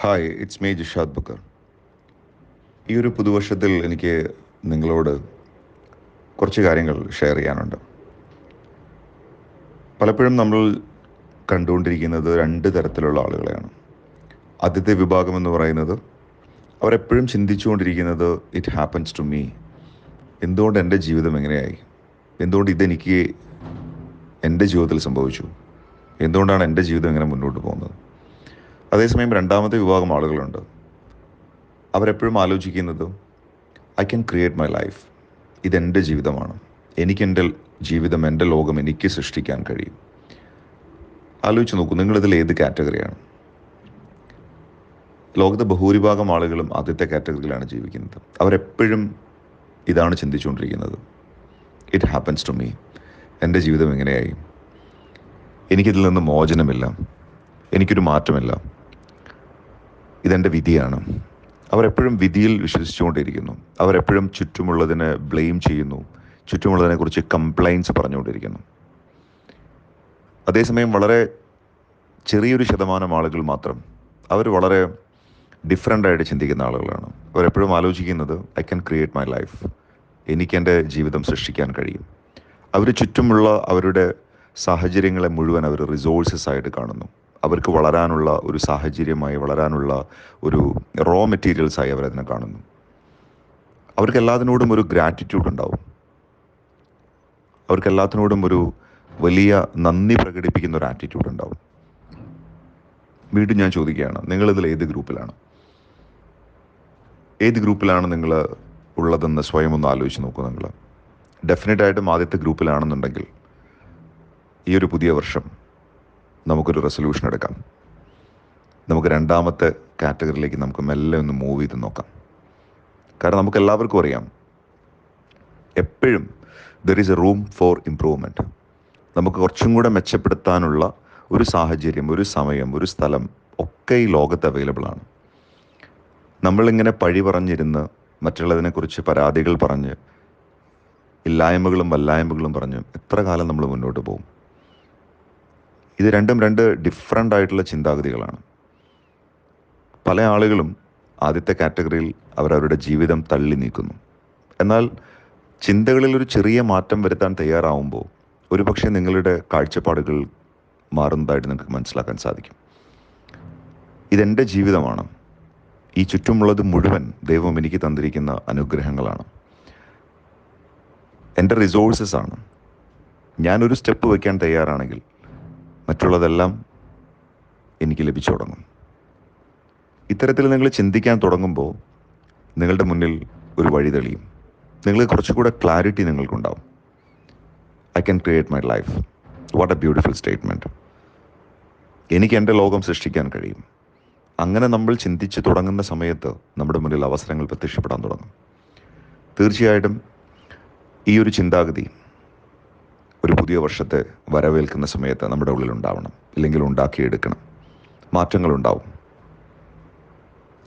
Hi, it's me Jishad Bakkar. ഈ ഒരു പുതുവർഷത്തിൽ എനിക്ക് നിങ്ങളോട് കുറച്ച് കാര്യങ്ങൾ ഷെയർ ചെയ്യാനുണ്ട്. പലപ്പോഴും നമ്മൾ കണ്ടുകൊണ്ടിരിക്കുന്നത് രണ്ട് തരത്തിലുള്ള ആളുകളെയാണ്. ആദ്യത്തെ വിഭാഗം എന്ന് പറയുന്നത് അവരെപ്പോഴും ചിന്തിച്ചുകൊണ്ടിരിക്കുന്നത് ഇറ്റ് ഹാപ്പൻസ് ടു മീ. എന്തുകൊണ്ട് എൻ്റെ ജീവിതം എങ്ങനെയായി? എന്തുകൊണ്ട് ഇതെനിക്ക് എൻ്റെ ജീവിതത്തിൽ സംഭവിച്ചു? എന്തുകൊണ്ടാണ് എൻ്റെ ജീവിതം ഇങ്ങനെ മുന്നോട്ട് പോകുന്നത്? അതേസമയം രണ്ടാമത്തെ വിഭാഗം ആളുകളുണ്ട്. അവരെപ്പോഴും ആലോചിക്കുന്നത് I can create my life. ഇതെൻ്റെ ജീവിതമാണ്. എനിക്കെൻ്റെ ജീവിതം, എൻ്റെ ലോകം എനിക്ക് സൃഷ്ടിക്കാൻ കഴിയും. ആലോചിച്ച് നോക്കൂ, നിങ്ങളിതിൽ ഏത് കാറ്റഗറിയാണ്? ലോകത്തെ ബഹുഭൂരിഭാഗം ആളുകളും ആദ്യത്തെ കാറ്റഗറിയിലാണ് ജീവിക്കുന്നത്. അവരെപ്പോഴും ഇതാണ് ചിന്തിച്ചുകൊണ്ടിരിക്കുന്നത്, ഇറ്റ് ഹാപ്പൻസ് ടു മീ. എൻ്റെ ജീവിതം എങ്ങനെയായി? എനിക്കിതിൽ നിന്ന് മോചനമില്ല, എനിക്കൊരു മാറ്റമില്ല, ഇതെൻ്റെ വിധിയാണ്. അവരെപ്പോഴും വിധിയിൽ വിശ്വസിച്ചുകൊണ്ടിരിക്കുന്നു. അവരെപ്പോഴും ചുറ്റുമുള്ളതിനെ ബ്ലെയിം ചെയ്യുന്നു, ചുറ്റുമുള്ളതിനെക്കുറിച്ച് കംപ്ലൈൻറ്റ്സ് പറഞ്ഞുകൊണ്ടിരിക്കുന്നു. അതേസമയം വളരെ ചെറിയൊരു ശതമാനം ആളുകൾ മാത്രം അവർ വളരെ ഡിഫറെൻ്റായിട്ട് ചിന്തിക്കുന്ന ആളുകളാണ്. അവരെപ്പോഴും ആലോചിക്കുന്നത് I can create my life. എനിക്കെൻ്റെ ജീവിതം സൃഷ്ടിക്കാൻ കഴിയും. അവർ ചുറ്റുമുള്ള അവരുടെ സാഹചര്യങ്ങളെ മുഴുവൻ അവർ റിസോഴ്സസ് ആയിട്ട് കാണുന്നു. അവർക്ക് വളരാനുള്ള ഒരു സാഹചര്യമായി, വളരാനുള്ള ഒരു റോ മെറ്റീരിയൽസായി അവരതിനെ കാണുന്നു. അവർക്ക് എല്ലാത്തിനോടും ഒരു ഗ്രാറ്റിറ്റ്യൂഡ് ഉണ്ടാവും. അവർക്ക് എല്ലാത്തിനോടും ഒരു വലിയ നന്ദി പ്രകടിപ്പിക്കുന്ന ഒരു ആറ്റിറ്റ്യൂഡ് ഉണ്ടാവും. വീണ്ടും ഞാൻ ചോദിക്കുകയാണ്, നിങ്ങളിതിൽ ഏത് ഗ്രൂപ്പിലാണ്? ഏത് ഗ്രൂപ്പിലാണ് നിങ്ങൾ ഉള്ളതെന്ന് സ്വയം ഒന്ന് ആലോചിച്ച് നോക്കൂ. നിങ്ങൾ ഡെഫിനറ്റായിട്ടും ആദ്യത്തെ ഗ്രൂപ്പിലാണെന്നുണ്ടെങ്കിൽ ഈ ഒരു പുതിയ വർഷം നമുക്കൊരു റെസൊല്യൂഷൻ എടുക്കാം. നമുക്ക് രണ്ടാമത്തെ കാറ്റഗറിയിലേക്ക് നമുക്ക് മെല്ലെ ഒന്ന് മൂവ് ചെയ്ത് നോക്കാം. കാരണം നമുക്ക് എല്ലാവർക്കും അറിയാം, എപ്പോഴും there is A room for improvement. നമുക്ക് കുറച്ചും കൂടെ മെച്ചപ്പെടുത്താനുള്ള ഒരു സാഹചര്യം, ഒരു സമയം, ഒരു സ്ഥലം ഒക്കെ ഈ ലോകത്ത് അവൈലബിൾ ആണ്. നമ്മളിങ്ങനെ പഴി പറഞ്ഞിരുന്ന് മറ്റുള്ളതിനെക്കുറിച്ച് പരാതികൾ പറഞ്ഞ് ഇല്ലായ്മകളും വല്ലായ്മകളും പറഞ്ഞ് എത്ര കാലം നമ്മൾ മുന്നോട്ട് പോകും? ഇത് രണ്ടും രണ്ട് ഡിഫറെൻ്റ് ആയിട്ടുള്ള ചിന്താഗതികളാണ്. പല ആളുകളും ആദ്യത്തെ കാറ്റഗറിയിൽ അവരവരുടെ ജീവിതം തള്ളി നീക്കുന്നു. എന്നാൽ ചിന്തകളിൽ ഒരു ചെറിയ മാറ്റം വരുത്താൻ തയ്യാറാവുമ്പോൾ ഒരുപക്ഷെ നിങ്ങളുടെ കാഴ്ചപ്പാടുകൾ മാറുന്നതായിട്ട് നിങ്ങൾക്ക് മനസ്സിലാക്കാൻ സാധിക്കും. ഇതെൻ്റെ ജീവിതമാണ്. ഈ ചുറ്റുമുള്ളത് മുഴുവൻ ദൈവം എനിക്ക് തന്നിരിക്കുന്ന അനുഗ്രഹങ്ങളാണ്, എൻ്റെ റിസോഴ്സസ് ആണ്. ഞാനൊരു സ്റ്റെപ്പ് വയ്ക്കാൻ തയ്യാറാണെങ്കിൽ മറ്റുള്ളതെല്ലാം എനിക്ക് ലഭിച്ചു തുടങ്ങും. ഇത്തരത്തിൽ നിങ്ങൾ ചിന്തിക്കാൻ തുടങ്ങുമ്പോൾ നിങ്ങളുടെ മുന്നിൽ ഒരു വഴി തെളിയും. നിങ്ങൾ കുറച്ചുകൂടെ ക്ലാരിറ്റി നിങ്ങൾക്കുണ്ടാവും. I can create my life. What a beautiful statement. എനിക്ക് എൻ്റെ ലോകം സൃഷ്ടിക്കാൻ കഴിയും. അങ്ങനെ നമ്മൾ ചിന്തിച്ച് തുടങ്ങുന്ന സമയത്ത് നമ്മുടെ മുന്നിൽ അവസരങ്ങൾ പ്രത്യക്ഷപ്പെടാൻ തുടങ്ങും. തീർച്ചയായിട്ടും ഈ ഒരു ചിന്താഗതി ഒരു പുതിയ വർഷത്തെ വരവേൽക്കുന്ന സമയത്ത് നമ്മുടെ ഉള്ളിൽ ഉണ്ടാവണം, ഇല്ലെങ്കിൽ ഉണ്ടാക്കിയെടുക്കണം. മാറ്റങ്ങളുണ്ടാവും.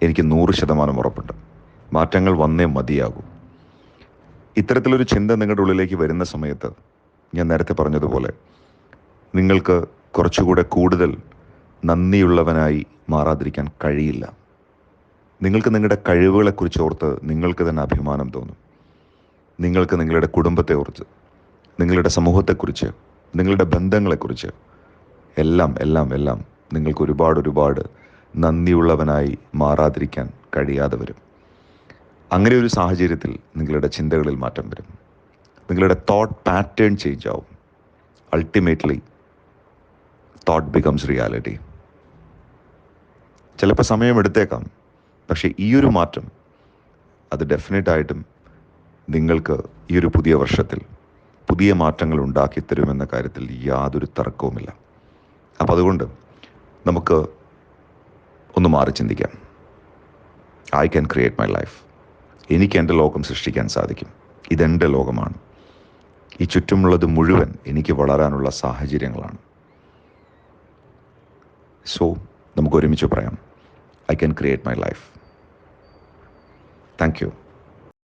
എനിക്ക് 100% ഉറപ്പുണ്ട്. മാറ്റങ്ങൾ വന്നേ മതിയാകൂ. ഇത്തരത്തിലൊരു ചിന്ത നിങ്ങളുടെ ഉള്ളിലേക്ക് വരുന്ന സമയത്ത് ഞാൻ നേരത്തെ പറഞ്ഞതുപോലെ നിങ്ങൾക്ക് കുറച്ചുകൂടെ കൂടുതൽ നന്ദിയുള്ളവനായി മാറാതിരിക്കാൻ കഴിയില്ല. നിങ്ങൾക്ക് നിങ്ങളുടെ കഴിവുകളെക്കുറിച്ച് ഓർത്ത് നിങ്ങൾക്ക് തന്നെ അഭിമാനം തോന്നും. നിങ്ങൾക്ക് നിങ്ങളുടെ കുടുംബത്തെ ഓർത്ത്, നിങ്ങളുടെ സമൂഹത്തെക്കുറിച്ച്, നിങ്ങളുടെ ബന്ധങ്ങളെക്കുറിച്ച് എല്ലാം എല്ലാം എല്ലാം നിങ്ങൾക്ക് ഒരുപാട് നന്ദിയുള്ളവനായി മാറാതിരിക്കാൻ കഴിയാതെ വരും. അങ്ങനെ ഒരു സാഹചര്യത്തിൽ നിങ്ങളുടെ ചിന്തകളിൽ മാറ്റം വരും. നിങ്ങളുടെ തോട്ട് പാറ്റേൺ ചേഞ്ച് ആവും. Ultimately thought becomes reality. ചിലപ്പോൾ സമയമെടുത്തേക്കാം, പക്ഷേ ഈ ഒരു മാറ്റം അത് ഡെഫിനറ്റായിട്ടും നിങ്ങൾക്ക് ഈ ഒരു പുതിയ വർഷത്തിൽ പുതിയ മാറ്റങ്ങൾ ഉണ്ടാക്കിത്തരുമെന്ന കാര്യത്തിൽ യാതൊരു തർക്കവുമില്ല. അപ്പം അതുകൊണ്ട് നമുക്ക് ഒന്ന് മാറി ചിന്തിക്കാം. I can create my life. എനിക്ക് എൻ്റെ ലോകം സൃഷ്ടിക്കാൻ സാധിക്കും. ഇതെൻ്റെ ലോകമാണ്. ഈ ചുറ്റുമുള്ളത് മുഴുവൻ എനിക്ക് വളരാനുള്ള സാഹചര്യങ്ങളാണ്. സോ നമുക്ക് ഒരുമിച്ച് പറയാം, I can create my life. Thank you.